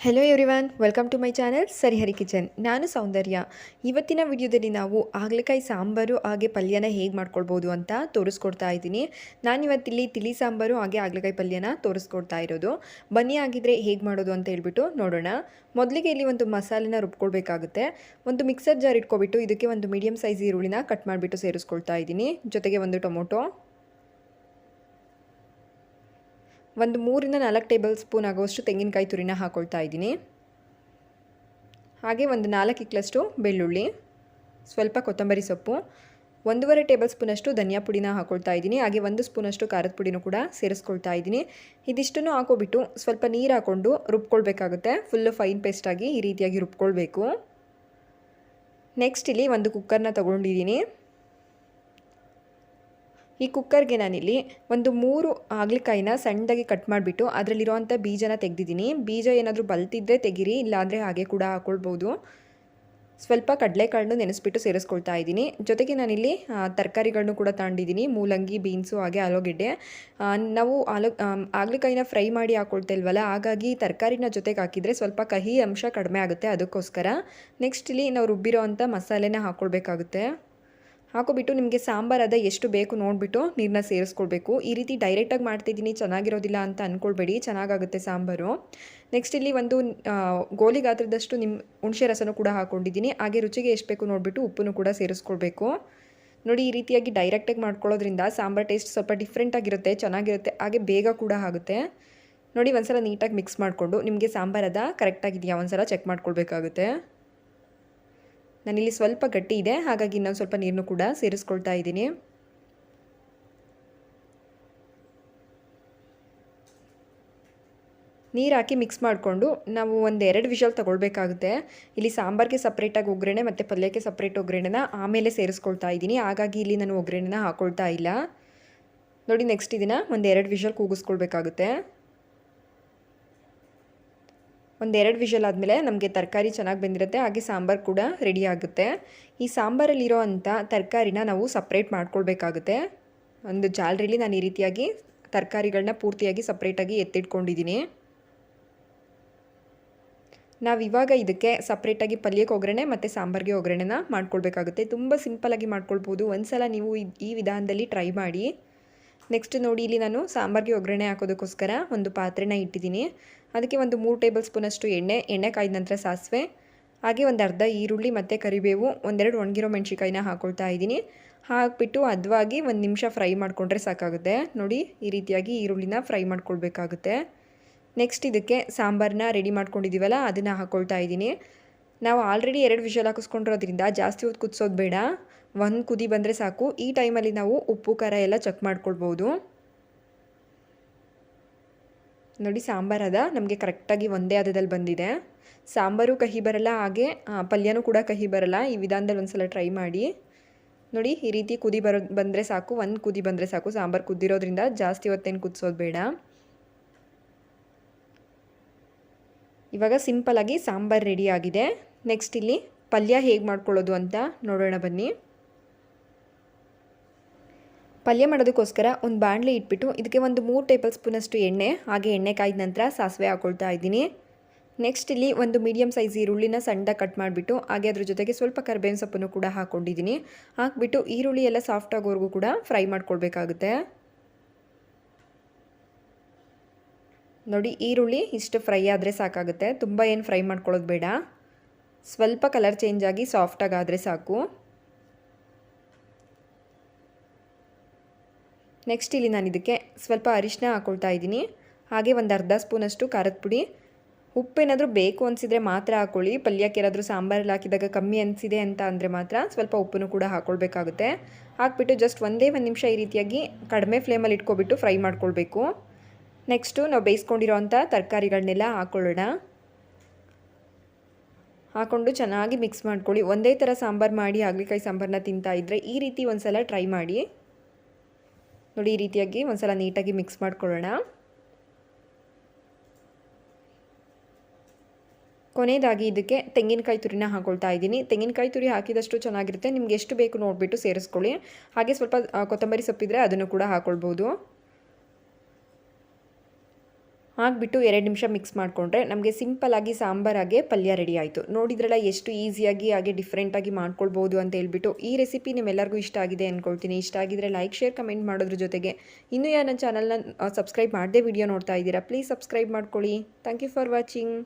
Hello everyone, welcome to my channel Sarihari kitchen. ನಾನು ಸೌಂದರ್ಯ. ಇವತ್ತಿನ ವಿಡಿಯೋದಲ್ಲಿ ನಾವು ಹಾಗಲಕಾಯಿ ಸಾಂಬಾರು ಹಾಗೆ ಪಲ್ಯನ ಹೇಗೆ ಮಾಡ್ಕೊಳ್ಬೋದು ಅಂತ ತೋರಿಸ್ಕೊಡ್ತಾ ಇದ್ದೀನಿ. ನಾನಿವತ್ತಿಲ್ಲಿ ತಿಳಿ ಸಾಂಬಾರು ಹಾಗೆ ಹಾಗಲಕಾಯಿ ಪಲ್ಯನ ತೋರಿಸ್ಕೊಡ್ತಾ ಇರೋದು. ಬನ್ನಿ ಆಗಿದ್ರೆ ಹೇಗೆ ಮಾಡೋದು ಅಂತ ಹೇಳ್ಬಿಟ್ಟು ನೋಡೋಣ. ಮೊದಲಿಗೆ ಇಲ್ಲಿ ಒಂದು ಮಸಾಲೆನ ರುಬ್ಕೊಳ್ಬೇಕಾಗುತ್ತೆ. ಒಂದು ಮಿಕ್ಸರ್ ಜಾರ್ ಇಟ್ಕೊಬಿಟ್ಟು ಇದಕ್ಕೆ ಒಂದು ಮೀಡಿಯಮ್ ಸೈಜ್ ಈರುಳ್ಳಿನ ಕಟ್ ಮಾಡಿಬಿಟ್ಟು ಸೇರಿಸ್ಕೊಳ್ತಾ ಇದ್ದೀನಿ. ಜೊತೆಗೆ ಒಂದು ಟೊಮೊಟೊ, ಒಂದು 3-4 ಟೇಬಲ್ ಸ್ಪೂನ್ ಆಗುವಷ್ಟು ತೆಂಗಿನಕಾಯಿ ತುರಿನ ಹಾಕ್ಕೊಳ್ತಾ ಇದ್ದೀನಿ. ಹಾಗೆ ಒಂದು 4 ಇಕ್ಲಷ್ಟು ಬೆಳ್ಳುಳ್ಳಿ, ಸ್ವಲ್ಪ ಕೊತ್ತಂಬರಿ ಸೊಪ್ಪು, 1.5 ಟೇಬಲ್ ಸ್ಪೂನಷ್ಟು ಧನಿಯಾ ಪುಡಿನ ಹಾಕ್ಕೊಳ್ತಾ ಇದ್ದೀನಿ. ಹಾಗೆ 1 ಸ್ಪೂನಷ್ಟು ಖಾರದ ಪುಡಿನೂ ಕೂಡ ಸೇರಿಸ್ಕೊಳ್ತಾ ಇದ್ದೀನಿ. ಇದಿಷ್ಟನ್ನು ಹಾಕೋಬಿಟ್ಟು ಸ್ವಲ್ಪ ನೀರು ಹಾಕ್ಕೊಂಡು ರುಬ್ಕೊಳ್ಬೇಕಾಗುತ್ತೆ. ಫುಲ್ಲು ಫೈನ್ ಪೇಸ್ಟಾಗಿ ಈ ರೀತಿಯಾಗಿ ರುಬ್ಕೊಳ್ಬೇಕು. ನೆಕ್ಸ್ಟ್ ಇಲ್ಲಿ ಒಂದು ಕುಕ್ಕರ್ನ ತೊಗೊಂಡಿದ್ದೀನಿ. ಈ ಕುಕ್ಕರ್ಗೆ ನಾನಿಲ್ಲಿ ಒಂದು 3 ಹಾಗಲಕಾಯಿನ ಸಣ್ಣದಾಗಿ ಕಟ್ ಮಾಡಿಬಿಟ್ಟು ಅದರಲ್ಲಿರುವಂಥ ಬೀಜನ ತೆಗೆದಿದ್ದೀನಿ. ಬೀಜ ಏನಾದರೂ ಬಲ್ತಿದ್ದರೆ ತೆಗೀರಿ, ಇಲ್ಲಾಂದರೆ ಹಾಗೆ ಕೂಡ ಹಾಕ್ಕೊಳ್ಬೋದು. ಸ್ವಲ್ಪ ಕಡಲೆಕಾಳನ್ನು ನೆನೆಸ್ಬಿಟ್ಟು ಸೇರಿಸ್ಕೊಳ್ತಾ ಇದ್ದೀನಿ. ಜೊತೆಗೆ ನಾನಿಲ್ಲಿ ತರಕಾರಿಗಳನ್ನೂ ಕೂಡ ತಗೊಂಡಿದ್ದೀನಿ. ಮೂಲಂಗಿ, ಬೀನ್ಸು ಹಾಗೆ ಆಲೂಗೆಡ್ಡೆ. ನಾವು ಹಾಗಲಕಾಯಿನ ಫ್ರೈ ಮಾಡಿ ಹಾಕ್ಕೊಳ್ತಾ ಇಲ್ವಲ್ಲ, ಹಾಗಾಗಿ ತರಕಾರಿನ ಜೊತೆಗೆ ಹಾಕಿದರೆ ಸ್ವಲ್ಪ ಕಹಿ ಅಂಶ ಕಡಿಮೆ ಆಗುತ್ತೆ, ಅದಕ್ಕೋಸ್ಕರ. ನೆಕ್ಸ್ಟ್ ಇಲ್ಲಿ ನಾವು ರುಬ್ಬಿರೋ ಅಂಥ ಮಸಾಲೆನ ಹಾಕ್ಕೊಳ್ಬೇಕಾಗುತ್ತೆ. ಹಾಕೋಬಿಟ್ಟು ನಿಮಗೆ ಸಾಂಬಾರದ ಎಷ್ಟು ಬೇಕು ನೋಡಿಬಿಟ್ಟು ನೀರನ್ನ ಸೇರಿಸ್ಕೊಳ್ಬೇಕು. ಈ ರೀತಿ ಡೈರೆಕ್ಟಾಗಿ ಮಾಡ್ತಿದ್ದೀನಿ, ಚೆನ್ನಾಗಿರೋದಿಲ್ಲ ಅಂತ ಅಂದ್ಕೊಳ್ಬೇಡಿ, ಚೆನ್ನಾಗಾಗುತ್ತೆ ಸಾಂಬಾರು. ನೆಕ್ಸ್ಟ್ ಇಲ್ಲಿ ಒಂದು ಗೋಲಿ ಗಾತ್ರದಷ್ಟು ಹುಣಸೆ ರಸನೂ ಕೂಡ ಹಾಕ್ಕೊಂಡಿದ್ದೀನಿ. ಹಾಗೆ ರುಚಿಗೆ ಎಷ್ಟು ಬೇಕು ನೋಡಿಬಿಟ್ಟು ಉಪ್ಪನ್ನು ಕೂಡ ಸೇರಿಸ್ಕೊಳ್ಬೇಕು. ನೋಡಿ, ಈ ರೀತಿಯಾಗಿ ಡೈರೆಕ್ಟಾಗಿ ಮಾಡ್ಕೊಳ್ಳೋದ್ರಿಂದ ಸಾಂಬಾರು ಟೇಸ್ಟ್ ಸ್ವಲ್ಪ ಡಿಫ್ರೆಂಟಾಗಿರುತ್ತೆ, ಚೆನ್ನಾಗಿರುತ್ತೆ, ಹಾಗೆ ಬೇಗ ಕೂಡ ಆಗುತ್ತೆ. ನೋಡಿ, ಒಂದ್ಸಲ ನೀಟಾಗಿ ಮಿಕ್ಸ್ ಮಾಡಿಕೊಂಡು ನಿಮಗೆ ಸಾಂಬಾರದ ಕರೆಕ್ಟಾಗಿದೆಯಾ ಒಂದ್ಸಲ ಚೆಕ್ ಮಾಡ್ಕೊಳ್ಬೇಕಾಗುತ್ತೆ. ನಾನಿಲ್ಲಿ ಸ್ವಲ್ಪ ಗಟ್ಟಿ ಇದೆ, ಹಾಗಾಗಿ ಇನ್ನೊಂದು ಸ್ವಲ್ಪ ನೀರನ್ನು ಕೂಡ ಸೇರಿಸ್ಕೊಳ್ತಾ ಇದ್ದೀನಿ. ನೀರು ಹಾಕಿ ಮಿಕ್ಸ್ ಮಾಡಿಕೊಂಡು ನಾವು 1-2 ವಿಷಲ್ ತೊಗೊಳ್ಬೇಕಾಗುತ್ತೆ. ಇಲ್ಲಿ ಸಾಂಬಾರಿಗೆ ಸಪ್ರೇಟಾಗಿ ಒಗ್ಗರಣೆ ಮತ್ತು ಪಲ್ಯಕ್ಕೆ ಸಪ್ರೇಟ್ ಒಗ್ಗರಣೆನ ಆಮೇಲೆ ಸೇರಿಸ್ಕೊಳ್ತಾ ಇದ್ದೀನಿ, ಹಾಗಾಗಿ ಇಲ್ಲಿ ನಾನು ಒಗ್ಗರಣೆನ ಹಾಕ್ಕೊಳ್ತಾ ಇಲ್ಲ. ನೋಡಿ, ನೆಕ್ಸ್ಟ್ ಇದನ್ನು 1-2 ವಿಷಲ್ ಕೂಗಿಸ್ಕೊಳ್ಬೇಕಾಗುತ್ತೆ. 1-2 ವಿಷಲ್ ಆದಮೇಲೆ ನಮಗೆ ತರಕಾರಿ ಚೆನ್ನಾಗಿ ಬೆಂದಿರುತ್ತೆ, ಹಾಗೆ ಸಾಂಬಾರು ಕೂಡ ರೆಡಿ ಆಗುತ್ತೆ. ಈ ಸಾಂಬಾರಲ್ಲಿರೋ ಅಂಥ ತರಕಾರಿನ ನಾವು ಸಪ್ರೇಟ್ ಮಾಡ್ಕೊಳ್ಬೇಕಾಗುತ್ತೆ. ಒಂದು ಜಾಲರಿಲಿ ನಾನು ಈ ರೀತಿಯಾಗಿ ತರಕಾರಿಗಳನ್ನ ಪೂರ್ತಿಯಾಗಿ ಸಪ್ರೇಟಾಗಿ ಎತ್ತಿಟ್ಕೊಂಡಿದ್ದೀನಿ. ನಾವಿವಾಗ ಇದಕ್ಕೆ ಸಪ್ರೇಟಾಗಿ ಪಲ್ಯಕ್ಕೆ ಒಗ್ಗರಣೆ ಮತ್ತು ಸಾಂಬಾರಿಗೆ ಒಗ್ಗರಣೆನ ಮಾಡ್ಕೊಳ್ಬೇಕಾಗುತ್ತೆ. ತುಂಬ ಸಿಂಪಲಾಗಿ ಮಾಡ್ಕೊಳ್ಬೋದು, ಒಂದು ಸಲ ನೀವು ಈ ವಿಧಾನದಲ್ಲಿ ಟ್ರೈ ಮಾಡಿ. ನೆಕ್ಸ್ಟ್ ನೋಡಿ, ಇಲ್ಲಿ ನಾನು ಸಾಂಬಾರಿಗೆ ಒಗ್ಗರಣೆ ಹಾಕೋದಕ್ಕೋಸ್ಕರ ಒಂದು ಪಾತ್ರೆನ ಇಟ್ಟಿದ್ದೀನಿ. ಅದಕ್ಕೆ ಒಂದು 3 ಟೇಬಲ್ ಸ್ಪೂನಷ್ಟು ಎಣ್ಣೆ ಕಾಯ್ದ ನಂತರ ಸಾಸಿವೆ, ಹಾಗೆ ಒಂದು ಅರ್ಧ ಈರುಳ್ಳಿ ಮತ್ತು ಕರಿಬೇವು, 1-2 ಒಣಗಿರೋ ಮೆಣಸಿಕಾಯಿನ ಹಾಕ್ಕೊಳ್ತಾ ಇದ್ದೀನಿ. ಹಾಕಿಬಿಟ್ಟು ಹದವಾಗಿ 1 ನಿಮಿಷ ಫ್ರೈ ಮಾಡಿಕೊಂಡ್ರೆ ಸಾಕಾಗುತ್ತೆ. ನೋಡಿ, ಈ ರೀತಿಯಾಗಿ ಈರುಳ್ಳಿನ ಫ್ರೈ ಮಾಡ್ಕೊಳ್ಬೇಕಾಗುತ್ತೆ. ನೆಕ್ಸ್ಟ್ ಇದಕ್ಕೆ ಸಾಂಬಾರನ್ನ ರೆಡಿ ಮಾಡ್ಕೊಂಡಿದ್ದೀವಲ್ಲ, ಅದನ್ನು ಹಾಕ್ಕೊಳ್ತಾ ಇದ್ದೀನಿ. ನಾವು ಆಲ್ರೆಡಿ 2 ವಿಷಲ್ ಹಾಕಿಸ್ಕೊಂಡಿರೋದ್ರಿಂದ ಜಾಸ್ತಿ ಹೊತ್ತು ಕುದಿಸೋದು ಬೇಡ, 1 ಕುದಿ ಬಂದರೆ ಸಾಕು. ಈ ಟೈಮಲ್ಲಿ ನಾವು ಉಪ್ಪು ಖಾರ ಎಲ್ಲ ಚೆಕ್ ಮಾಡ್ಕೊಳ್ಬೋದು. ನೋಡಿ, ಸಾಂಬಾರದ ನಮಗೆ ಕರೆಕ್ಟಾಗಿ ಒಂದೇ ಹದದಲ್ಲಿ ಬಂದಿದೆ. ಸಾಂಬಾರು ಕಹಿ ಬರಲ್ಲ, ಹಾಗೆ ಪಲ್ಯನೂ ಕೂಡ ಕಹಿ ಬರಲ್ಲ. ಈ ವಿಧಾನದಲ್ಲಿ ಒಂದು ಸಲ ಟ್ರೈ ಮಾಡಿ. ನೋಡಿ, ಈ ರೀತಿ ಕುದಿ ಬಂದರೆ ಸಾಕು, 1 ಕುದಿ ಬಂದರೆ ಸಾಕು. ಸಾಂಬಾರು ಕುದ್ದಿರೋದ್ರಿಂದ ಜಾಸ್ತಿ ಹೊತ್ತೇನು ಕುದಿಸೋದು ಬೇಡ. ಇವಾಗ ಸಿಂಪಲಾಗಿ ಸಾಂಬಾರು ರೆಡಿ ಆಗಿದೆ. ನೆಕ್ಸ್ಟ್ ಇಲ್ಲಿ ಪಲ್ಯ ಹೇಗೆ ಮಾಡ್ಕೊಳ್ಳೋದು ಅಂತ ನೋಡೋಣ ಬನ್ನಿ. ಪಲ್ಯ ಮಾಡೋದಕ್ಕೋಸ್ಕರ ಒಂದು ಬಾಣಲೆ ಇಟ್ಬಿಟ್ಟು ಇದಕ್ಕೆ ಒಂದು 3 ಟೇಬಲ್ ಸ್ಪೂನಷ್ಟು ಎಣ್ಣೆ, ಹಾಗೆ ಎಣ್ಣೆ ಕಾಯ್ದ ನಂತರ ಸಾಸಿವೆ ಹಾಕ್ಕೊಳ್ತಾ ಇದ್ದೀನಿ. ನೆಕ್ಸ್ಟ್ ಇಲ್ಲಿ ಒಂದು ಮೀಡಿಯಮ್ ಸೈಜ್ ಈರುಳ್ಳಿನ ಸಣ್ಣದಾಗಿ ಕಟ್ ಮಾಡಿಬಿಟ್ಟು ಹಾಗೆ ಅದ್ರ ಜೊತೆಗೆ ಸ್ವಲ್ಪ ಕರಿಬೇವಿನ ಸೊಪ್ಪನ್ನು ಕೂಡ ಹಾಕ್ಕೊಂಡಿದ್ದೀನಿ. ಹಾಕ್ಬಿಟ್ಟು ಈರುಳ್ಳಿ ಎಲ್ಲ ಸಾಫ್ಟ್ ಆಗೋವರೆಗೂ ಕೂಡ ಫ್ರೈ ಮಾಡ್ಕೊಳ್ಬೇಕಾಗುತ್ತೆ. ನೋಡಿ, ಈರುಳ್ಳಿ ಇಷ್ಟು ಫ್ರೈ ಆದರೆ ಸಾಕಾಗುತ್ತೆ, ತುಂಬ ಏನು ಫ್ರೈ ಮಾಡ್ಕೊಳ್ಳೋದು ಬೇಡ. ಸ್ವಲ್ಪ ಕಲರ್ ಚೇಂಜ್ ಆಗಿ ಸಾಫ್ಟಾಗಿ ಆದರೆ ಸಾಕು. ನೆಕ್ಸ್ಟ್ ಇಲ್ಲಿ ನಾನು ಇದಕ್ಕೆ ಸ್ವಲ್ಪ ಅರಿಶಿನ ಹಾಕ್ಕೊಳ್ತಾ ಇದ್ದೀನಿ. ಹಾಗೆ ಒಂದು ಅರ್ಧ ಸ್ಪೂನಷ್ಟು ಖಾರದ ಪುಡಿ. ಉಪ್ಪೇನಾದರೂ ಬೇಕು ಅನಿಸಿದರೆ ಮಾತ್ರ ಹಾಕ್ಕೊಳ್ಳಿ. ಪಲ್ಯಕ್ಕೆ ಏನಾದರೂ ಸಾಂಬಾರಲ್ಲಿ ಹಾಕಿದಾಗ ಕಮ್ಮಿ ಅನಿಸಿದೆ ಅಂತ ಅಂದರೆ ಮಾತ್ರ ಸ್ವಲ್ಪ ಉಪ್ಪನ್ನು ಕೂಡ ಹಾಕ್ಕೊಳ್ಬೇಕಾಗುತ್ತೆ. ಹಾಕ್ಬಿಟ್ಟು ಜಸ್ಟ್ 1 ನಿಮಿಷ ಈ ರೀತಿಯಾಗಿ ಕಡಿಮೆ ಫ್ಲೇಮಲ್ಲಿ ಇಟ್ಕೊಬಿಟ್ಟು ಫ್ರೈ ಮಾಡ್ಕೊಳ್ಬೇಕು. ನೆಕ್ಸ್ಟು ನಾವು ಬೇಯಿಸ್ಕೊಂಡಿರೋ ಅಂಥ ತರಕಾರಿಗಳನ್ನೆಲ್ಲ ಹಾಕ್ಕೊಳ್ಳೋಣ. ಹಾಕ್ಕೊಂಡು ಚೆನ್ನಾಗಿ ಮಿಕ್ಸ್ ಮಾಡ್ಕೊಳ್ಳಿ. ಒಂದೇ ಥರ ಸಾಂಬಾರು ಮಾಡಿ ಹಾಗಲಕಾಯಿ ಸಾಂಬಾರನ್ನ ತಿಂತಾ ಇದ್ದರೆ ಈ ರೀತಿ ಒಂದು ಸಲ ಟ್ರೈ ಮಾಡಿ. ನೋಡಿ, ಈ ರೀತಿಯಾಗಿ ಒಂದು ಸಲ ನೀಟಾಗಿ ಮಿಕ್ಸ್ ಮಾಡ್ಕೊಳ್ಳೋಣ. ಕೊನೆಯದಾಗಿ ಇದಕ್ಕೆ ತೆಂಗಿನಕಾಯಿ ತುರಿನ ಹಾಕ್ಕೊಳ್ತಾ ಇದ್ದೀನಿ. ತೆಂಗಿನಕಾಯಿ ತುರಿ ಹಾಕಿದಷ್ಟು ಚೆನ್ನಾಗಿರುತ್ತೆ, ನಿಮ್ಗೆ ಎಷ್ಟು ಬೇಕು ನೋಡಿಬಿಟ್ಟು ಸೇರಿಸ್ಕೊಳ್ಳಿ. ಹಾಗೆ ಸ್ವಲ್ಪ ಕೊತ್ತಂಬರಿ ಸೊಪ್ಪಿದ್ರೆ ಅದನ್ನು ಕೂಡ ಹಾಕ್ಕೊಳ್ಬೋದು. ಹಾಕ್ಬಿಟ್ಟು 2 ನಿಮಿಷ ಮಿಕ್ಸ್ ಮಾಡಿಕೊಂಡ್ರೆ ನಮಗೆ ಸಿಂಪಲ್ಲಾಗಿ ಸಾಂಬಾರಾಗೆ ಪಲ್ಯ ರೆಡಿ ಆಯಿತು. ನೋಡಿದ್ರಲ್ಲ ಎಷ್ಟು ಈಸಿಯಾಗಿ ಹಾಗೆ ಡಿಫ್ರೆಂಟಾಗಿ ಮಾಡ್ಕೊಳ್ಬೋದು ಅಂತ ಹೇಳ್ಬಿಟ್ಟು. ಈ ರೆಸಿಪಿ ನಿಮ್ಮೆಲ್ಲರಿಗೂ ಇಷ್ಟ ಆಗಿದೆ ಅಂದ್ಕೊಳ್ತೀನಿ. ಇಷ್ಟ ಆಗಿದ್ರೆ ಲೈಕ್, ಶೇರ್, ಕಮೆಂಟ್ ಮಾಡೋದ್ರ ಜೊತೆಗೆ ಇನ್ನೂ ಯಾರು ನನ್ನ ಚಾನಲ್ನ ಸಬ್ಸ್ಕ್ರೈಬ್ ಮಾಡದೆ ವಿಡಿಯೋ ನೋಡ್ತಾ ಇದ್ದೀರಾ ಪ್ಲೀಸ್ ಸಬ್ಸ್ಕ್ರೈಬ್ ಮಾಡ್ಕೊಳ್ಳಿ. Thank you for watching.